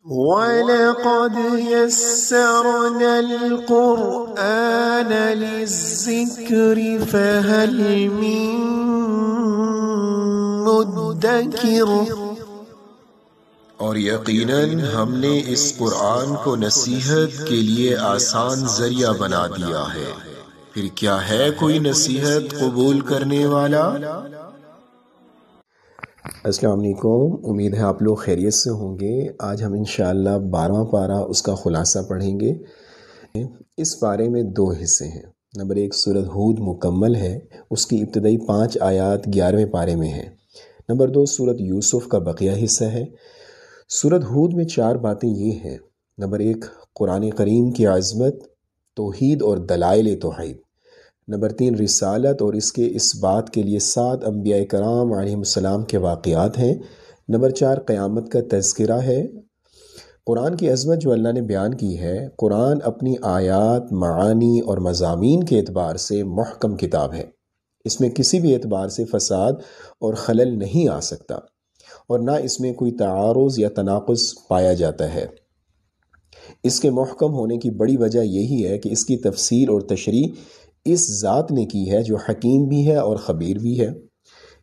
وَلَقَدْ يَسَّرْنَا الْقُرْآنَ لِلذِّكْرِ فَهَلْ مِن مُّدَّكِرٍ۔ اور یقیناً ہم نے اس قرآن کو نصیحت کے لیے آسان ذریعہ بنا دیا ہے، پھر کیا ہے کوئی نصیحت قبول کرنے والا؟ السلام علیکم، امید ہے آپ لوگ خیریت سے ہوں گے۔ آج ہم انشاءاللہ 12واں پارہ اس کا خلاصہ پڑھیں گے۔ اس پارے میں 2 حصے ہیں۔ نمبر 1 سورۃ ہود مکمل ہے، اس کی ابتدائی 5 آیات 11ویں پارے میں ہیں۔ نمبر 2 سورۃ یوسف کا بقیہ حصہ ہے۔ سورۃ ہود میں 4 باتیں یہ ہیں۔ نمبر 1 قرآن کریم کی عظمت، توحید اور دلائل توحید۔ نمبر 3 رسالت اور اس کے اثبات کے لیے 7 انبیاء کرام علیہم السلام کے واقعات ہیں۔ نمبر 4 قیامت کا تذکرہ ہے۔ قرآن کی عظمت جو اللہ نے بیان کی ہے، قرآن اپنی آیات، معانی اور مضامین کے اعتبار سے محکم کتاب ہے۔ اس میں کسی بھی اعتبار سے فساد اور خلل نہیں آ سکتا، اور نہ اس میں کوئی تعارض یا تناقض پایا جاتا ہے۔ اس کے محکم ہونے کی بڑی وجہ یہی ہے کہ اس کی تفسیر اور تشریح اس ذات نے کی ہے جو حکیم بھی ہے اور خبیر بھی ہے۔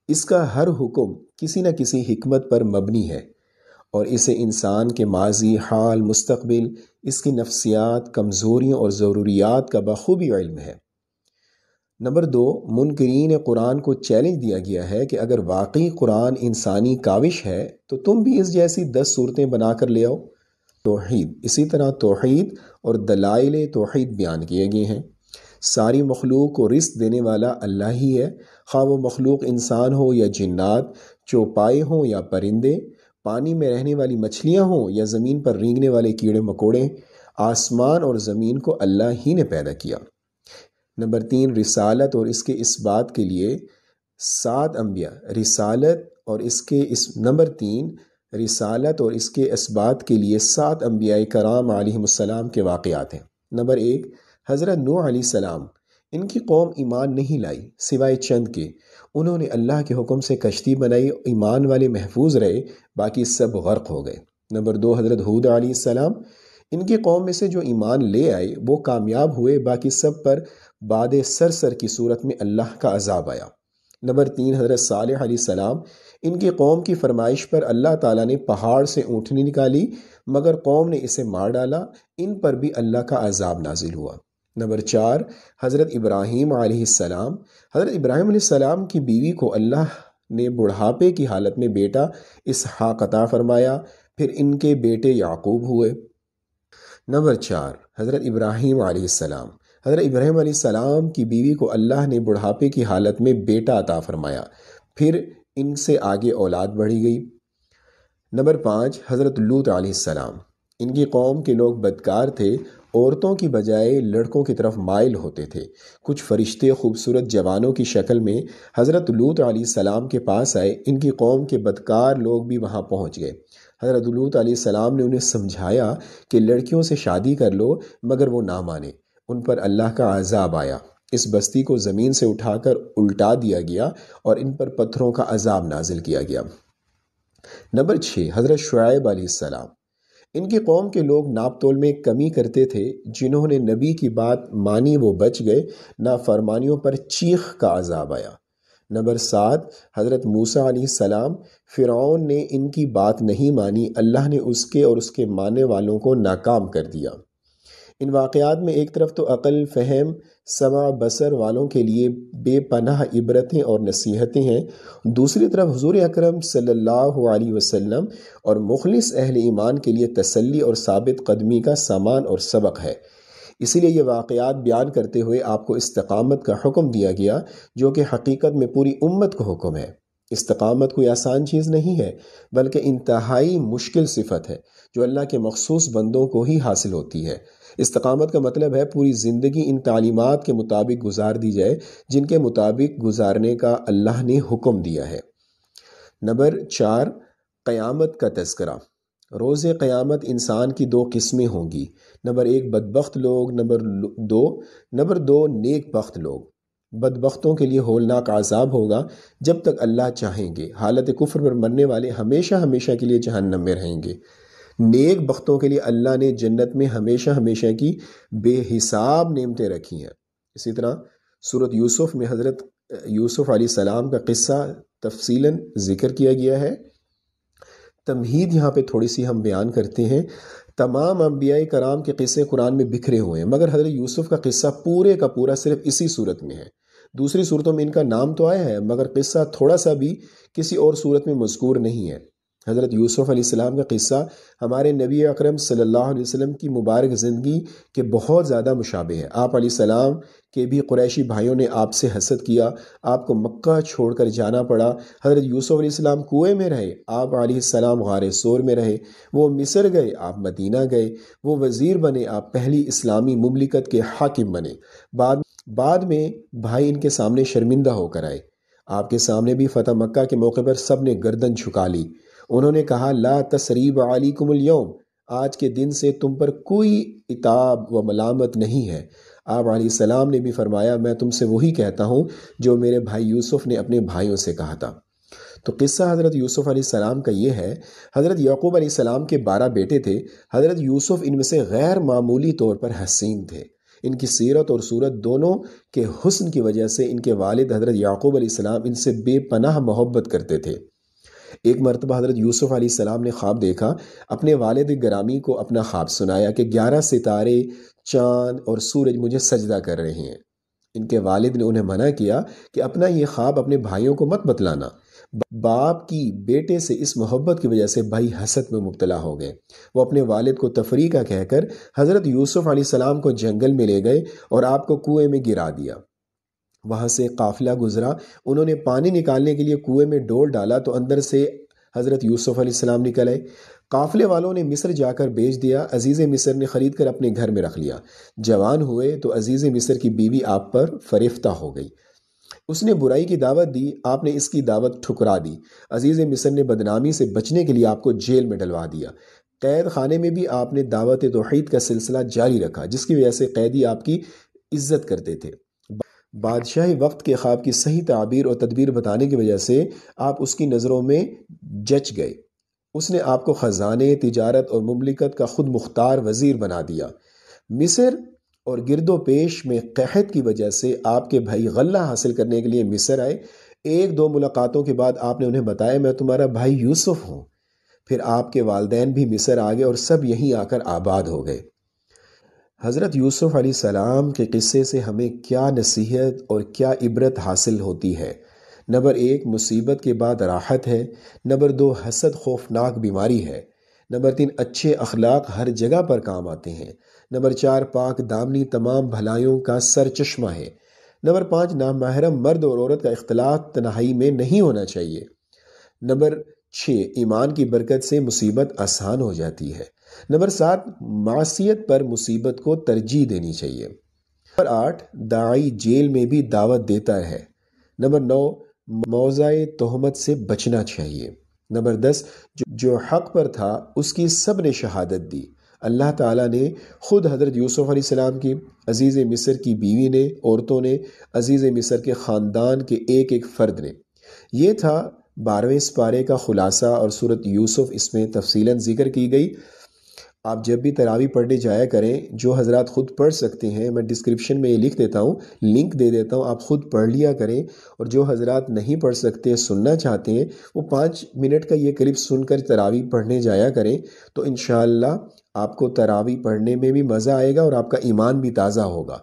اس کا ہر حکم کسی نہ کسی حکمت پر مبنی ہے، اور اسے انسان کے ماضی، حال، مستقبل، اس کی نفسیات، کمزوریوں اور ضروریات کا بخوبی علم ہے۔ نمبر 2 منکرین قرآن کو چیلنج دیا گیا ہے کہ اگر واقعی قرآن انسانی کاوش ہے تو تم بھی اس جیسی 10 صورتیں بنا کر لے آؤ۔ توحید، اسی طرح توحید اور دلائل توحید بیان کیے گئے ہیں۔ ساری مخلوق کو رزق دینے والا اللہ ہی ہے، خواہ وہ مخلوق انسان ہو یا جنات، چوپائے ہوں یا پرندے، پانی میں رہنے والی مچھلیاں ہوں یا زمین پر رینگنے والے کیڑے مکوڑے، آسمان اور زمین کو اللہ ہی نے پیدا کیا۔ نمبر 3 رسالت اور اس کے اثبات کے لیے 7 انبیاء، نمبر 3 رسالت اور اس کے اثبات کے لیے 7 انبیاء کرام علیہم السلام کے واقعات ہیں۔ نمبر 1 حضرت نوح علیہ السلام، ان کی قوم ایمان نہیں لائی سوائے چند کے۔ انہوں نے اللہ کے حکم سے کشتی بنائی، ایمان والے محفوظ رہے، باقی سب غرق ہو گئے۔ نمبر 2 حضرت ہود علیہ السلام، ان کی قوم میں سے جو ایمان لے آئے وہ کامیاب ہوئے، باقی سب پر باد سرسر کی صورت میں اللہ کا عذاب آیا۔ نمبر 3 حضرت صالح علیہ السلام، ان کی قوم کی فرمائش پر اللہ تعالیٰ نے پہاڑ سے اونٹنی نکالی، مگر قوم نے اسے مار ڈالا، ان پر بھی اللہ کا عذاب نازل ہوا۔ نمبر 4 حضرت ابراہیم علیہ السلام، حضرت ابراہیم علیہ السلام کی بیوی کو اللہ نے بڑھاپے کی حالت میں بیٹا اسحاق عطا فرمایا، پھر ان کے بیٹے یعقوب ہوئے۔ نمبر 4 حضرت ابراہیم علیہ السلام، حضرت ابراہیم علیہ السلام کی بیوی کو اللہ نے بڑھاپے کی حالت میں بیٹا عطا فرمایا، پھر ان سے آگے اولاد بڑھی گئی۔ نمبر 5 حضرت لوط علیہ السلام، ان کی قوم کے لوگ بدکار تھے، عورتوں کی بجائے لڑکوں کی طرف مائل ہوتے تھے۔ کچھ فرشتے خوبصورت جوانوں کی شکل میں حضرت لوط علیہ السلام کے پاس آئے، ان کی قوم کے بدکار لوگ بھی وہاں پہنچ گئے۔ حضرت لوط علیہ السلام نے انہیں سمجھایا کہ لڑکیوں سے شادی کر لو، مگر وہ نہ مانے۔ ان پر اللہ کا عذاب آیا، اس بستی کو زمین سے اٹھا کر الٹا دیا گیا اور ان پر پتھروں کا عذاب نازل کیا گیا۔ نمبر 6 حضرت شعیب علیہ السلام، ان کی قوم کے لوگ ناپ تول میں کمی کرتے تھے، جنہوں نے نبی کی بات مانی وہ بچ گئے، نافرمانیوں پر چیخ کا عذاب آیا۔ نمبر 7 حضرت موسیٰ علیہ السلام، فرعون نے ان کی بات نہیں مانی، اللہ نے اس کے اور اس کے ماننے والوں کو ناکام کر دیا۔ ان واقعات میں ایک طرف تو عقل، فہم، سمع، بصر والوں کے لیے بے پناہ عبرتیں اور نصیحتیں ہیں، دوسری طرف حضور اکرم صلی اللہ علیہ وسلم اور مخلص اہل ایمان کے لیے تسلی اور ثابت قدمی کا سامان اور سبق ہے۔ اسی لیے یہ واقعات بیان کرتے ہوئے آپ کو استقامت کا حکم دیا گیا، جو کہ حقیقت میں پوری امت کو حکم ہے۔ استقامت کوئی آسان چیز نہیں ہے، بلکہ انتہائی مشکل صفت ہے جو اللہ کے مخصوص بندوں کو ہی حاصل ہوتی ہے۔ استقامت کا مطلب ہے پوری زندگی ان تعلیمات کے مطابق گزار دی جائے جن کے مطابق گزارنے کا اللہ نے حکم دیا ہے۔ نمبر 4 قیامت کا تذکرہ۔ روز قیامت انسان کی 2 قسمیں ہوں گی، نمبر 1 بدبخت لوگ، نمبر 2 نیک بخت لوگ۔ بدبختوں کے لیے ہولناک عذاب ہوگا جب تک اللہ چاہیں گے، حالت کفر پر مرنے والے ہمیشہ ہمیشہ کے لیے جہنم میں رہیں گے۔ نیک بختوں کے لیے اللہ نے جنت میں ہمیشہ ہمیشہ کی بے حساب نعمتیں رکھی ہیں۔ اسی طرح سورۃ یوسف میں حضرت یوسف علیہ السلام کا قصہ تفصیلاً ذکر کیا گیا ہے۔ تمہید یہاں پہ تھوڑی سی ہم بیان کرتے ہیں۔ تمام انبیاء کرام کے قصے قرآن میں بکھرے ہوئے ہیں، مگر حضرت یوسف کا قصہ پورے کا پورا صرف اسی صورت میں ہے۔ دوسری صورتوں میں ان کا نام تو آیا ہے، مگر قصہ تھوڑا سا بھی کسی اور صورت میں مذکور نہیں ہے۔ حضرت یوسف علیہ السلام کا قصہ ہمارے نبی اکرم صلی اللہ علیہ وسلم کی مبارک زندگی کے بہت زیادہ مشابہ ہے۔ آپ علیہ السلام کے بھی قریشی بھائیوں نے آپ سے حسد کیا، آپ کو مکہ چھوڑ کر جانا پڑا۔ حضرت یوسف علیہ السلام کنویں میں رہے، آپ علیہ السلام غار ثور میں رہے۔ وہ مصر گئے، آپ مدینہ گئے۔ وہ وزیر بنے، آپ پہلی اسلامی مملکت کے حاکم بنے۔ بعد میں بھائی ان کے سامنے شرمندہ ہو کر آئے۔ آپ کے سامنے بھی فتح مکہ کے موقع پر سب نے گردن جھکا لی۔ انہوں نے کہا لا تثریب علیکم اليوم، آج کے دن سے تم پر کوئی عتاب و ملامت نہیں ہے۔ آپ علیہ السلام نے بھی فرمایا میں تم سے وہی کہتا ہوں جو میرے بھائی یوسف نے اپنے بھائیوں سے کہا تھا۔ تو قصہ حضرت یوسف علیہ السلام کا یہ ہے۔ حضرت یعقوب علیہ السلام کے 12 بیٹے تھے۔ حضرت یوسف ان میں سے غیر معمولی طور پر حسین تھے۔ ان کی سیرت اور صورت دونوں کے حسن کی وجہ سے ان کے والد حضرت یعقوب علیہ السلام ان سے بے پناہ محبت کرتے تھے۔ ایک مرتبہ حضرت یوسف علیہ السلام نے خواب دیکھا، اپنے والد گرامی کو اپنا خواب سنایا کہ 11 ستارے، چاند اور سورج مجھے سجدہ کر رہے ہیں۔ ان کے والد نے انہیں منع کیا کہ اپنا یہ خواب اپنے بھائیوں کو مت بتلانا۔ باپ کی بیٹے سے اس محبت کی وجہ سے بھائی حسد میں مبتلا ہو گئے۔ وہ اپنے والد کو تفریح کا کہہ کر حضرت یوسف علیہ السلام کو جنگل میں لے گئے اور آپ کو کنویں میں گرا دیا۔ وہاں سے قافلہ گزرا، انہوں نے پانی نکالنے کے لیے کنویں میں ڈول ڈالا تو اندر سے حضرت یوسف علیہ السلام نکل آئے۔ قافلے والوں نے مصر جا کر بیچ دیا، عزیز مصر نے خرید کر اپنے گھر میں رکھ لیا۔ جوان ہوئے تو عزیز مصر کی بیوی آپ پر فریفتہ ہو گئی۔ اس نے برائی کی دعوت دی، آپ نے اس کی دعوت ٹھکرا دی۔ عزیز مصر نے بدنامی سے بچنے کے لیے آپ کو جیل میں ڈلوا دیا۔ قید خانے میں بھی آپ نے دعوت توحید کا سلسلہ جاری رکھا، جس کی وجہ سے قیدی آپ کی عزت کرتے تھے۔ بادشاہی وقت کے خواب کی صحیح تعبیر اور تدبیر بتانے کی وجہ سے آپ اس کی نظروں میں جچ گئے۔ اس نے آپ کو خزانے، تجارت اور مملکت کا خود مختار وزیر بنا دیا۔ مصر اور گرد و پیش میں قحط کی وجہ سے آپ کے بھائی غلہ حاصل کرنے کے لیے مصر آئے۔ 1-2 ملاقاتوں کے بعد آپ نے انہیں بتایا میں تمہارا بھائی یوسف ہوں۔ پھر آپ کے والدین بھی مصر آ گئے اور سب یہیں آ کر آباد ہو گئے۔ حضرت یوسف علیہ السلام کے قصے سے ہمیں کیا نصیحت اور کیا عبرت حاصل ہوتی ہے؟ نمبر 1 مصیبت کے بعد راحت ہے۔ نمبر 2 حسد خوفناک بیماری ہے۔ نمبر 3 اچھے اخلاق ہر جگہ پر کام آتے ہیں۔ نمبر 4 پاک دامنی تمام بھلائیوں کا سر چشمہ ہے۔ نمبر 5 نامحرم مرد اور عورت کا اختلاط تنہائی میں نہیں ہونا چاہیے۔ نمبر 6 ایمان کی برکت سے مصیبت آسان ہو جاتی ہے۔ نمبر 7 معصیت پر مصیبت کو ترجیح دینی چاہیے۔ نمبر 8 داعی جیل میں بھی دعوت دیتا ہے۔ نمبر 9 موضع تہمت سے بچنا چاہیے۔ نمبر 10 جو حق پر تھا اس کی سب نے شہادت دی۔ اللہ تعالیٰ نے خود حضرت یوسف علیہ السلام کی، عزیز مصر کی بیوی نے، عورتوں نے، عزیز مصر کے خاندان کے ایک ایک فرد نے۔ یہ تھا 12ویں سپارے کا خلاصہ اور سورۃ یوسف اس میں تفصیلاً ذکر کی گئی۔ آپ جب بھی تراویح پڑھنے جایا کریں، جو حضرات خود پڑھ سکتے ہیں میں ڈسکرپشن میں یہ لکھ دیتا ہوں، لنک دے دیتا ہوں، آپ خود پڑھ لیا کریں، اور جو حضرات نہیں پڑھ سکتے سننا چاہتے ہیں وہ 5 منٹ کا یہ کلپ سن کر تراویح پڑھنے جایا کریں، تو انشاءاللہ آپ کو تراویح پڑھنے میں بھی مزہ آئے گا اور آپ کا ایمان بھی تازہ ہوگا۔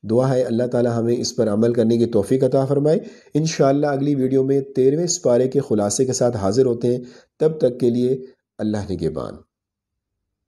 دعا ہے اللہ تعالی ہمیں اس پر عمل کرنے کی توفیق عطا فرمائے۔ انشاءاللہ اگلی ویڈیو میں 13ویں سپارے کے خلاصے کے ساتھ حاضر ہوتے ہیں، تب تک کے لیے اللہ نگہبان۔